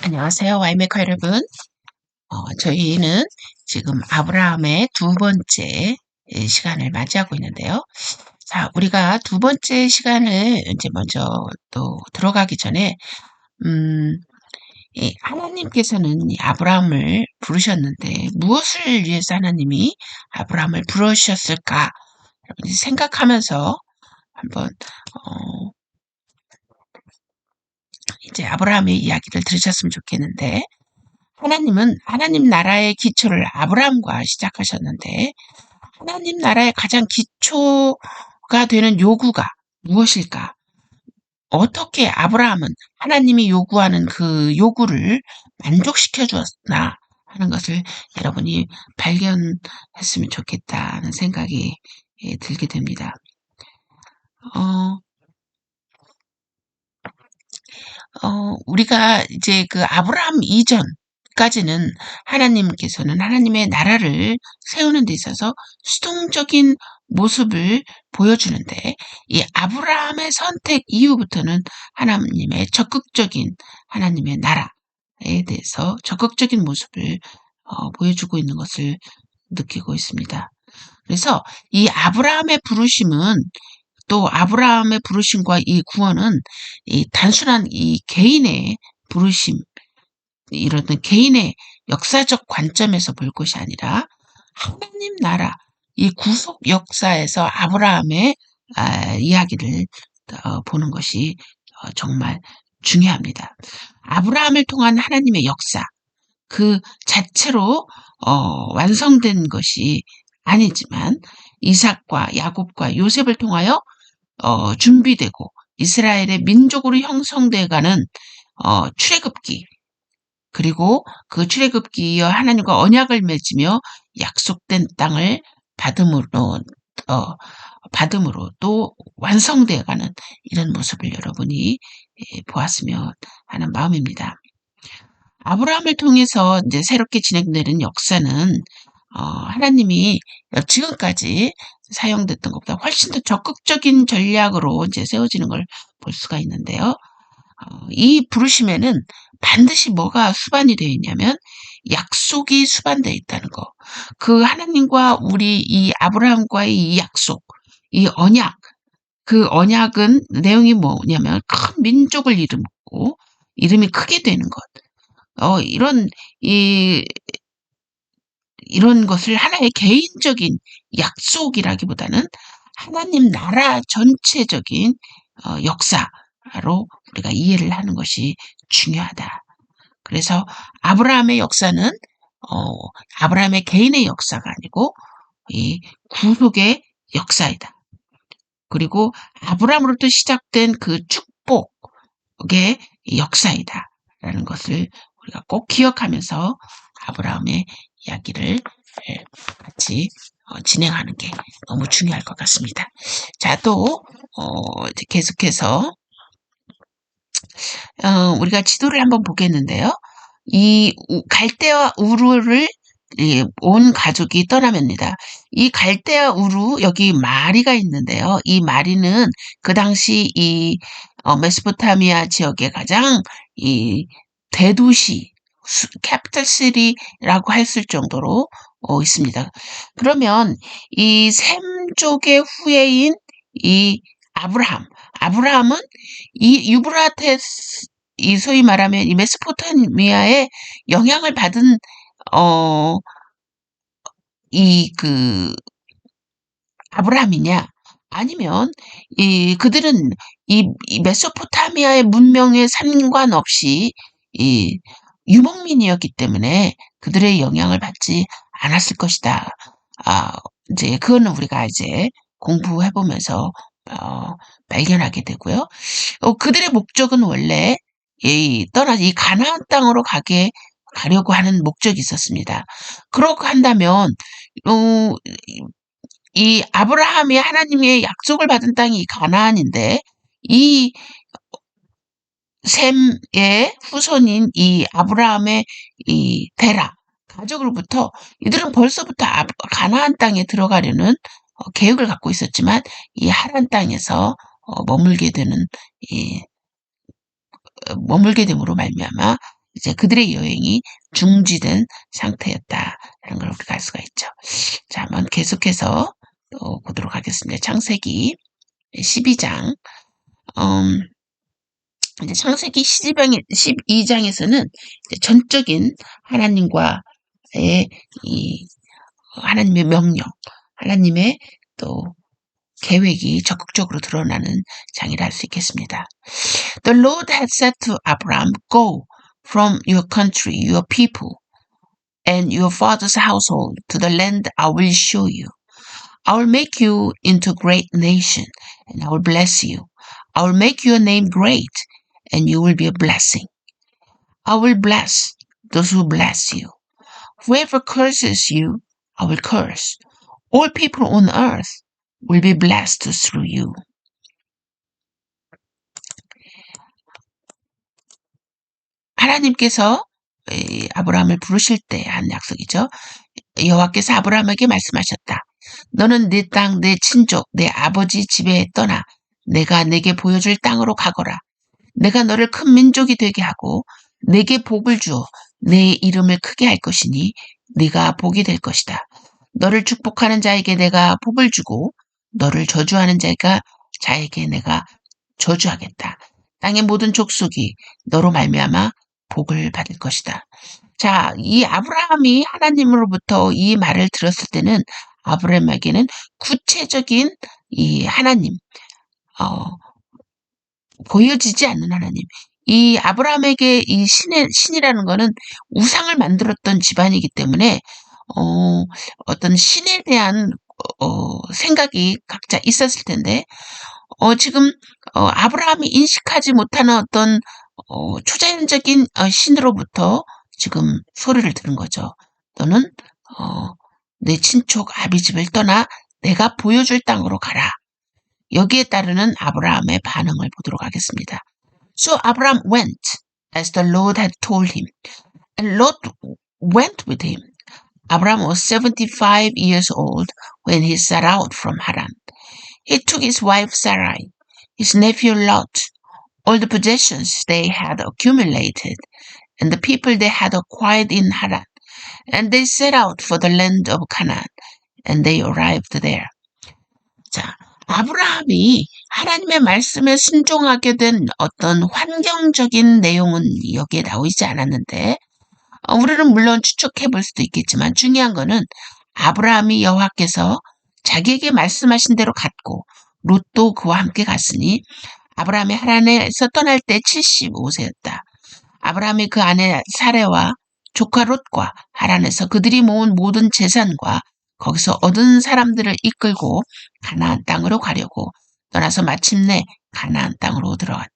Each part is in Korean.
안녕하세요. 와이메커 여러분. 저희는 지금 아브라함의 두 번째 시간을 맞이하고 있는데요. 자, 우리가 두 번째 시간을 이제 먼저 또 들어가기 전에, 음, 하나님께서는 이 아브라함을 부르셨는데, 무엇을 위해서 하나님이 아브라함을 부르셨을까? 여러분이 생각하면서 한번, 어, 이제 아브라함의 이야기를 들으셨으면 좋겠는데, 하나님은 하나님 나라의 기초를 아브라함과 시작하셨는데 하나님 나라의 가장 기초가 되는 요구가 무엇일까? 어떻게 아브라함은 하나님이 요구하는 그 요구를 만족시켜 주었나 하는 것을 여러분이 발견했으면 좋겠다는 생각이 들게 됩니다. 어, 우리가 이제 그 아브라함 이전까지는 하나님께서는 하나님의 나라를 세우는 데 있어서 수동적인 모습을 보여주는데 이 아브라함의 선택 이후부터는 하나님의 적극적인 하나님의 나라에 대해서 적극적인 모습을 보여주고 있는 것을 느끼고 있습니다. 그래서 이 아브라함의 부르심은 또 아브라함의 부르심과 이 구원은 이 단순한 이 개인의 부르심, 이런 개인의 역사적 관점에서 볼 것이 아니라 하나님 나라, 이 구속 역사에서 아브라함의 이야기를 보는 것이 정말 중요합니다. 아브라함을 통한 하나님의 역사, 그 자체로 완성된 것이 아니지만 이삭과 야곱과 요셉을 통하여 준비되고 이스라엘의 민족으로 형성돼가는 출애굽기, 그리고 그 출애굽기여 하나님과 언약을 맺으며 약속된 땅을 어, 받음으로 또 완성되어가는 이런 모습을 여러분이 보았으면 하는 마음입니다. 아브라함을 통해서 이제 새롭게 진행되는 역사는 하나님이 지금까지 사용됐던 것보다 훨씬 더 적극적인 전략으로 이제 세워지는 걸 볼 수가 있는데요. 이 부르심에는 반드시 뭐가 수반이 되어 있냐면 약속이 수반되어 있다는 거. 그 하나님과 우리 이 아브라함과의 이 약속, 이 언약, 그 언약은 내용이 뭐냐면 큰 민족을 이루고 이름이 크게 되는 것. 이런 이 이런 것을 하나의 개인적인 약속이라기보다는 하나님 나라 전체적인 역사로 우리가 이해를 하는 것이 중요하다. 그래서 아브라함의 역사는 아브라함의 개인의 역사가 아니고 이 구속의 역사이다. 그리고 아브라함으로부터 시작된 그 축복의 역사이다. 라는 것을 우리가 꼭 기억하면서 아브라함의 이야기를 같이 진행하는 게 너무 중요할 것 같습니다. 자, 또 이제 계속해서 우리가 지도를 한번 보겠는데요. 이 갈대와 우르를 온 가족이 떠나면입니다. 이 갈대와 우르 여기 마리가 있는데요. 이 마리는 그 당시 이 메소포타미아 지역의 가장 이 대도시 캐피털 시티라고 했을 정도로 있습니다. 그러면 이 셈족의 후예인 이 아브라함은 이 유브라테스 이 소위 말하면 이 메소포타미아의 영향을 받은 이 아브라함이냐 아니면 그들은 이 메소포타미아의 문명에 상관없이 이 유목민이었기 때문에 그들의 영향을 받지 않았을 것이다. 이제 그거는 우리가 이제 공부해 보면서 발견하게 되고요. 그들의 목적은 원래 이 가나안 땅으로 가려고 하는 목적이 있었습니다. 그렇고 한다면 이 아브라함이 하나님의 약속을 받은 땅이 가나안인데 이 셈의 후손인 이 아브라함의 이 데라 가족으로부터 이들은 벌써부터 가나안 땅에 들어가려는 계획을 갖고 있었지만 이 하란 땅에서 머물게 됨으로 말미암아 이제 그들의 여행이 중지된 상태였다라는 걸 우리가 알 수가 있죠. 자, 한번 계속해서 또 보도록 하겠습니다. 창세기 12장. 이제 창세기 12장에서는 전적인 하나님과의 이 하나님의 명령, 하나님의 또 계획이 적극적으로 드러나는 장이라 할 수 있겠습니다. The Lord had said to Abraham, Go from your country, your people, and your father's household to the land I will show you. I will make you into a great nation, and I will bless you. I will make your name great, and you will be a blessing. I will bless those who bless you. Whoever curses you, I will curse. All people on earth will be blessed through you. 하나님께서 아브라함을 부르실 때 한 약속이죠. 여호와께서 아브라함에게 말씀하셨다. 너는 내 땅, 내 친족, 내 아버지 집에 떠나 내가 내게 보여줄 땅으로 가거라. 내가 너를 큰 민족이 되게 하고 내게 복을 주어 내 이름을 크게 할 것이니 네가 복이 될 것이다. 너를 축복하는 자에게 내가 복을 주고 너를 저주하는 자에게 내가 저주하겠다. 땅의 모든 족속이 너로 말미암아 복을 받을 것이다. 자, 이 아브라함이 하나님으로부터 이 말을 들었을 때는 아브라함에게는 구체적인 이 하나님, 보여지지 않는 하나님. 이 아브라함에게 이 신이라는 거는 우상을 만들었던 집안이기 때문에 어떤 신에 대한 생각이 각자 있었을 텐데 지금 아브라함이 인식하지 못하는 어떤 초자연적인 신으로부터 지금 소리를 들은 거죠. 너는 내 친족 아비 집을 떠나 내가 보여줄 땅으로 가라. 여기에 따르는 아브라함의 반응을 보도록 하겠습니다. So Abraham went as the Lord had told him, and Lot went with him. Abraham was 75 years old when he set out from Haran. He took his wife Sarai, his nephew Lot, all the possessions they had accumulated, and the people they had acquired in Haran, and they set out for the land of Canaan, and they arrived there. 자, 아브라함이 하나님의 말씀에 순종하게 된 어떤 환경적인 내용은 여기에 나오지 않았는데 우리는 물론 추측해 볼 수도 있겠지만 중요한 거는 아브라함이 여호와께서 자기에게 말씀하신 대로 갔고 롯도 그와 함께 갔으니 아브라함이 하란에서 떠날 때 75세였다. 아브라함이 그 아내 사레와 조카 롯과 하란에서 그들이 모은 모든 재산과 거기서 얻은 사람들을 이끌고 가나안 땅으로 가려고 떠나서 마침내 가나안 땅으로 들어갔다.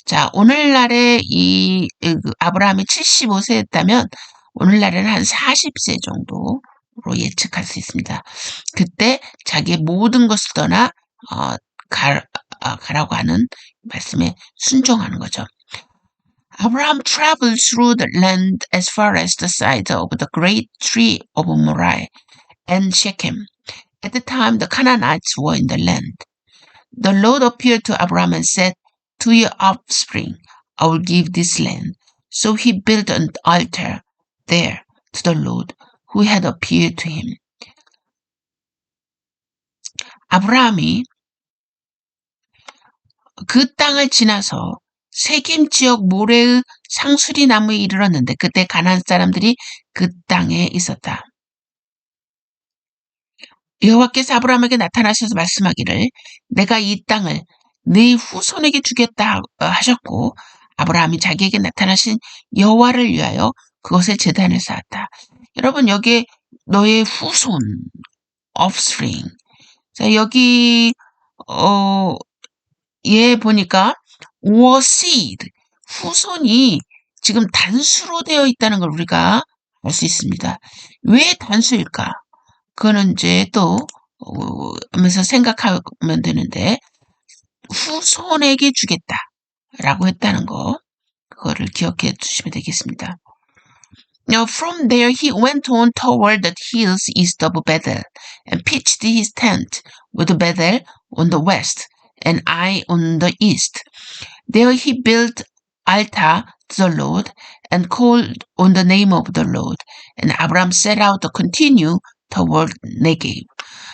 자, 오늘날에 이 아브라함이 75세였다면 오늘날에는 한 40세 정도로 예측할 수 있습니다. 그때 자기의 모든 것을 떠나 가라고 하는 말씀에 순종하는 거죠. Abraham traveled through the land as far as the site of the great tree of Moriah and Shechem. At the time, the Canaanites were in the land. The Lord appeared to Abraham and said, To your offspring, I will give this land. So he built an altar there to the Lord who had appeared to him. 아브라함이 그 땅을 지나서 세겜 지역 모래의 상수리 나무에 이르렀는데 그때 가나안 사람들이 그 땅에 있었다. 여호와께서 아브라함에게 나타나셔서 말씀하기를 내가 이 땅을 네 후손에게 주겠다 하셨고 아브라함이 자기에게 나타나신 여호와를 위하여 그것에 제단을 쌓았다. 여러분 여기에 너의 후손, offspring. 자 여기 얘 보니까 was seed, 후손이 지금 단수로 되어 있다는 걸 우리가 알 수 있습니다. 왜 단수일까? 그거는 이제 또 하면서 생각하면 되는데 후손에게 주겠다라고 했다는 거 그거를 기억해 주시면 되겠습니다. Now from there he went on toward the hills east of Bethel and pitched his tent with Bethel on the west and Ai on the east. There he built altar to the Lord and called on the name of the Lord. And Abraham set out to continue toward Negev.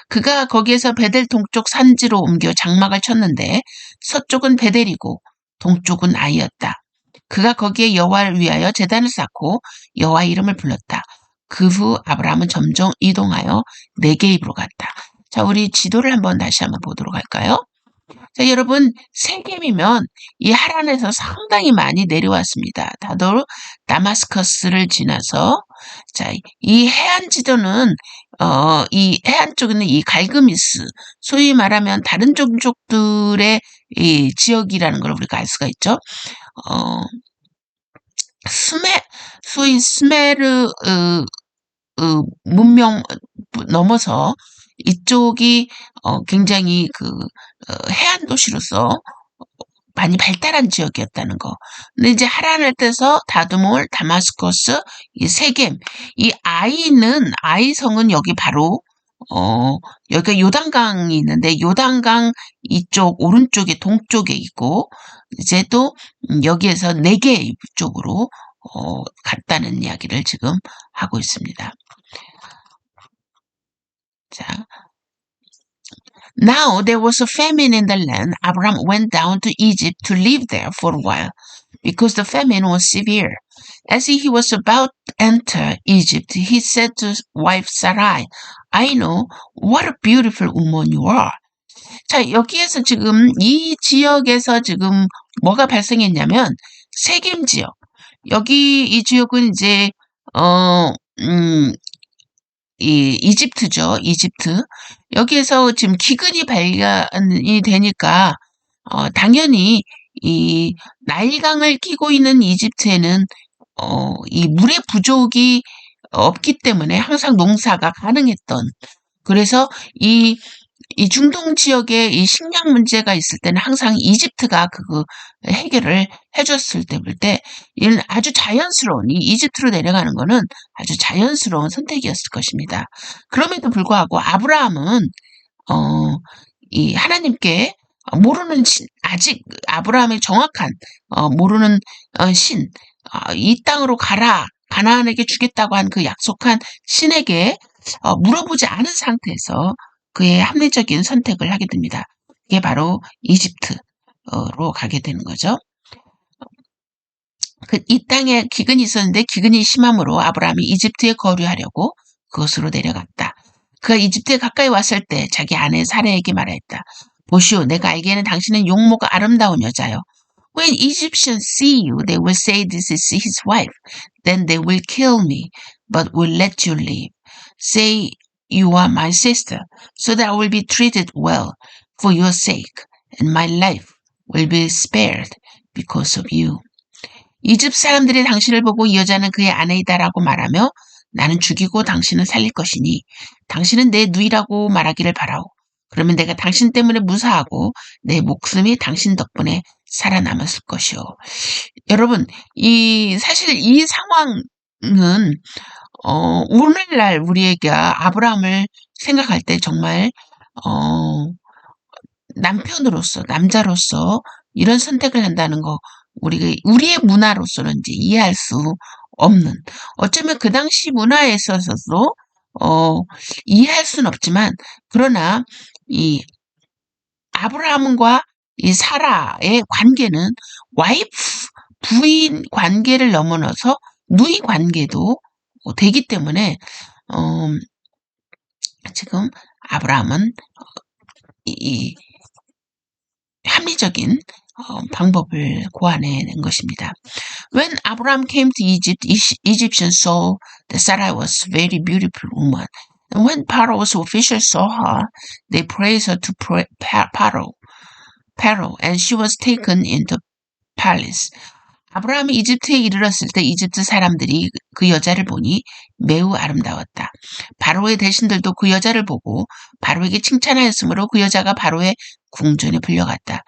그가 거기에서 베델 동쪽 산지로 옮겨 장막을 쳤는데 서쪽은 베델이고 동쪽은 아이였다. 그가 거기에 여호와를 위하여 제단을 쌓고 여호와 이름을 불렀다. 그 후 아브라함은 점점 이동하여 네게입으로 갔다. 자, 우리 지도를 다시 한번 보도록 할까요? 자, 여러분, 세겜이면 이 하란에서 상당히 많이 내려왔습니다. 다들 다마스커스를 지나서, 자, 이 해안 지도는, 이 해안 쪽에는 이 갈그미스, 소위 말하면 다른 종족들의 이 지역이라는 걸 우리가 알 수가 있죠. 소위 스메르, 문명 넘어서 이쪽이 굉장히 해안 도시로서 많이 발달한 지역이었다는 거. 근데 이제 하란을 떼서 다드몰, 다마스커스, 이 세겜, 이 아이성은 여기 바로 여기가 요단강이 있는데 요단강 이쪽 오른쪽에 동쪽에 있고 이제 또 여기에서 네게입 쪽으로 갔다는 이야기를 지금 하고 있습니다. 자, Now there was a famine in the land. Abraham went down to Egypt to live there for a while because the famine was severe. As he was about to enter Egypt, he said to his wife Sarai, I know what a beautiful woman you are. 자, 여기에서 지금 이 지역에서 지금 뭐가 발생했냐면 세겜 지역. 여기 이 지역은 이제 이집트죠. 이집트. 여기에서 지금 기근이 발견이 되니까 당연히 이 나일강을 끼고 있는 이집트에는 이 물의 부족이 없기 때문에 항상 농사가 가능했던 그래서 이 중동 지역에 이 식량 문제가 있을 때는 항상 이집트가 해결을 해줬을 때, 이는 아주 자연스러운, 이 이집트로 내려가는 거는 아주 자연스러운 선택이었을 것입니다. 그럼에도 불구하고 아브라함은, 이 하나님께 모르는 아직 아브라함의 정확한, 모르는 이 땅으로 가라, 가나안에게 주겠다고 한 그 약속한 신에게 물어보지 않은 상태에서 그의 합리적인 선택을 하게 됩니다. 그게 바로 이집트로 가게 되는 거죠. 이 땅에 기근이 있었는데 기근이 심함으로 아브라함이 이집트에 거류하려고 그것으로 내려갔다. 그가 이집트에 가까이 왔을 때 자기 아내 사레에게 말하였다. 보시오, 내가 알기에는 당신은 용모가 아름다운 여자요. When Egyptians see you, they will say this is his wife. Then they will kill me, but will let you live. Say you are my sister, so that I will be treated well for your sake, and my life will be spared because of you. 이집트 사람들이 당신을 보고 이 여자는 그의 아내이다라고 말하며 나는 죽이고 당신은 살릴 것이니 당신은 내 누이라고 말하기를 바라오. 그러면 내가 당신 때문에 무사하고 내 목숨이 당신 덕분에 살아남았을 것이오. 여러분, 사실 이 상황은 오늘날 우리에게 아브라함을 생각할 때 정말 남편으로서 남자로서 이런 선택을 한다는 거 우리의 문화로서는 이제 이해할 수 없는 어쩌면 그 당시 문화에 있어서도 이해할 수는 없지만 그러나 이 아브라함과 이 사라의 관계는 부인 관계를 넘어서 누이 관계도 되기 때문에 지금 아브라함은 이 합리적인 방법을 고안해낸 것입니다. When Abraham came to Egypt, Egyptians saw that Sarai was a very beautiful woman. And when Pharaoh's officials saw her, they praised her to Pharaoh, and she was taken into palace. 아브라함이 이집트에 이르렀을 때 이집트 사람들이 그 여자를 보니 매우 아름다웠다. 바로의 대신들도 그 여자를 보고 바로에게 칭찬하였으므로 그 여자가 바로의 궁전에 불려갔다.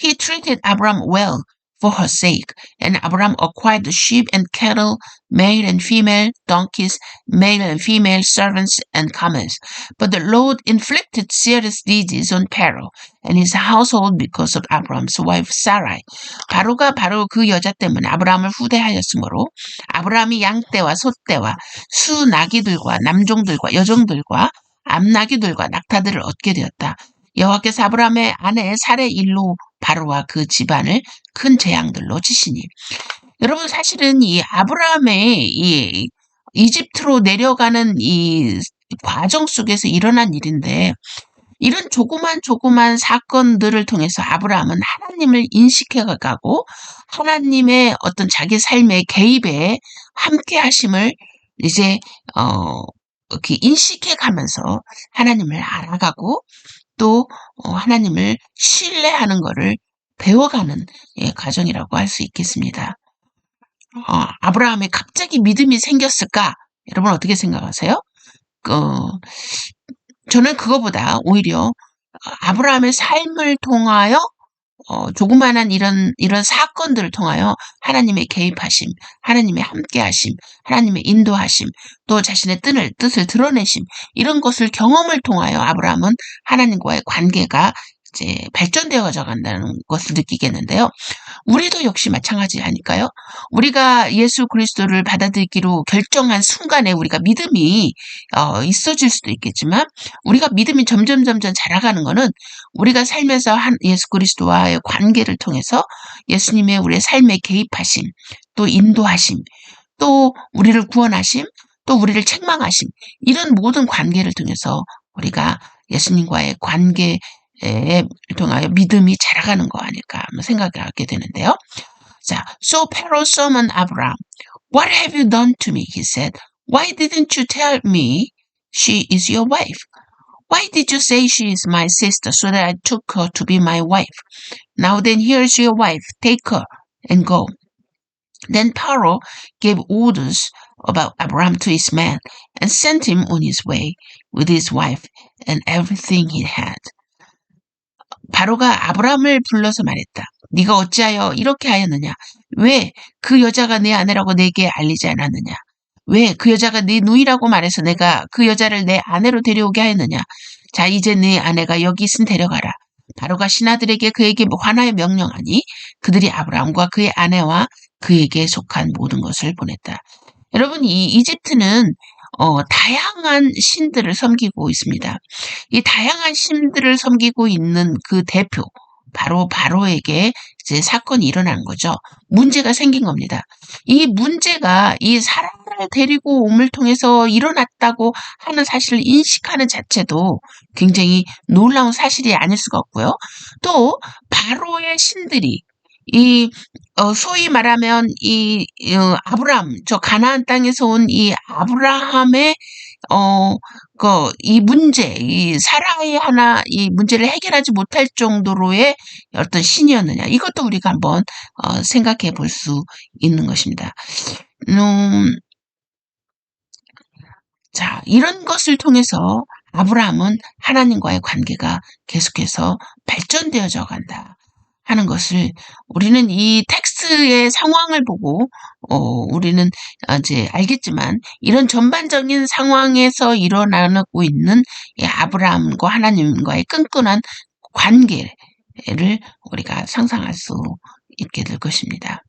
He treated Abraham well, for her sake. And Abraham acquired the sheep and cattle, male and female, donkeys, male and female servants and camels. But the Lord inflicted serious disease on Pharaoh and his household because of Abraham's wife Sarai. 바로가 바로 그 여자 때문에 아브라함을 후대하였으므로 아브라함이 양떼와 소떼와 수 나귀들과 남종들과 여종들과 암나귀들과 낙타들을 얻게 되었다. 여호와께서 아브라함의 아내 사레 일로 바로와 그 집안을 큰 재앙들로 치시니. 여러분 사실은 이 아브라함의 이 이집트로 내려가는 이 과정 속에서 일어난 일인데 이런 조그만 사건들을 통해서 아브라함은 하나님을 인식해가고 하나님의 어떤 자기 삶의 개입에 함께 하심을 이제 이렇게 인식해가면서 하나님을 알아가고 또 하나님을 신뢰하는 것을 배워가는 과정이라고 할 수 있겠습니다. 아브라함에 갑자기 믿음이 생겼을까? 여러분 어떻게 생각하세요? 저는 그거보다 오히려 아브라함의 삶을 통하여 조그마한 이런 사건들을 통하여 하나님의 개입하심, 하나님의 함께하심, 하나님의 인도하심, 또 자신의 뜻을 드러내심 이런 것을 경험을 통하여 아브라함은 하나님과의 관계가 이제 발전되어 가간다는 것을 느끼겠는데요. 우리도 역시 마찬가지 아닐까요? 우리가 예수 그리스도를 받아들이기로 결정한 순간에 우리가 믿음이 있어질 수도 있겠지만 우리가 믿음이 점점 자라가는 것은 우리가 살면서 예수 그리스도와의 관계를 통해서 예수님의 우리의 삶에 개입하심, 또 인도하심, 또 우리를 구원하심, 또 우리를 책망하심 이런 모든 관계를 통해서 우리가 예수님과의 관계에 통하여 믿음이 자라가는 거 아닐까 생각하게 되는데요. 자, so Pharaoh summoned Abraham. What have you done to me? He said. Why didn't you tell me she is your wife? Why did you say she is my sister so that I took her to be my wife? Now then, here's your wife. Take her and go. Then Pharaoh gave orders about Abraham to his men and sent him on his way with his wife and everything he had. 바로가 아브라함을 불러서 말했다. 네가 어찌하여 이렇게 하였느냐? 왜 그 여자가 내 아내라고 내게 알리지 않았느냐? 왜 그 여자가 네 누이라고 말해서 내가 그 여자를 내 아내로 데려오게 하였느냐? 자, 이제 네 아내가 여기 있으니 데려가라. 바로가 신하들에게 그에게 환하여 명령하니 그들이 아브라함과 그의 아내와 그에게 속한 모든 것을 보냈다. 여러분, 이 이집트는 다양한 신들을 섬기고 있습니다. 이 다양한 신들을 섬기고 있는 그 대표, 바로 바로에게 이제 사건이 일어난 거죠. 문제가 생긴 겁니다. 이 문제가 이 사람을 데리고 옴을 통해서 일어났다고 하는 사실을 인식하는 자체도 굉장히 놀라운 사실이 아닐 수가 없고요. 또 바로의 신들이 이 소위 말하면 아브라함, 저 가나안 땅에서 온 이 아브라함의 이 문제, 이 사라의 하나 이 문제를 해결하지 못할 정도로의 어떤 신이었느냐, 이것도 우리가 한번 생각해 볼 수 있는 것입니다. 자, 이런 것을 통해서 아브라함은 하나님과의 관계가 계속해서 발전되어져 간다 하는 것을 우리는 이 텍스트의 상황을 보고 우리는 이제 알겠지만 이런 전반적인 상황에서 일어나고 있는 이 아브라함과 하나님과의 끈끈한 관계를 우리가 상상할 수 있게 될 것입니다.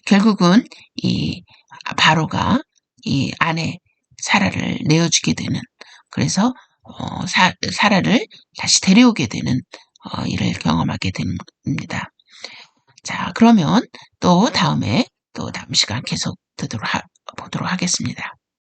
결국은 이 바로가 이 아내 사라를 내어주게 되는, 그래서 사라를 다시 데려오게 되는 일을 경험하게 됩니다. 자, 그러면 또 다음 시간 계속 보도록 하겠습니다.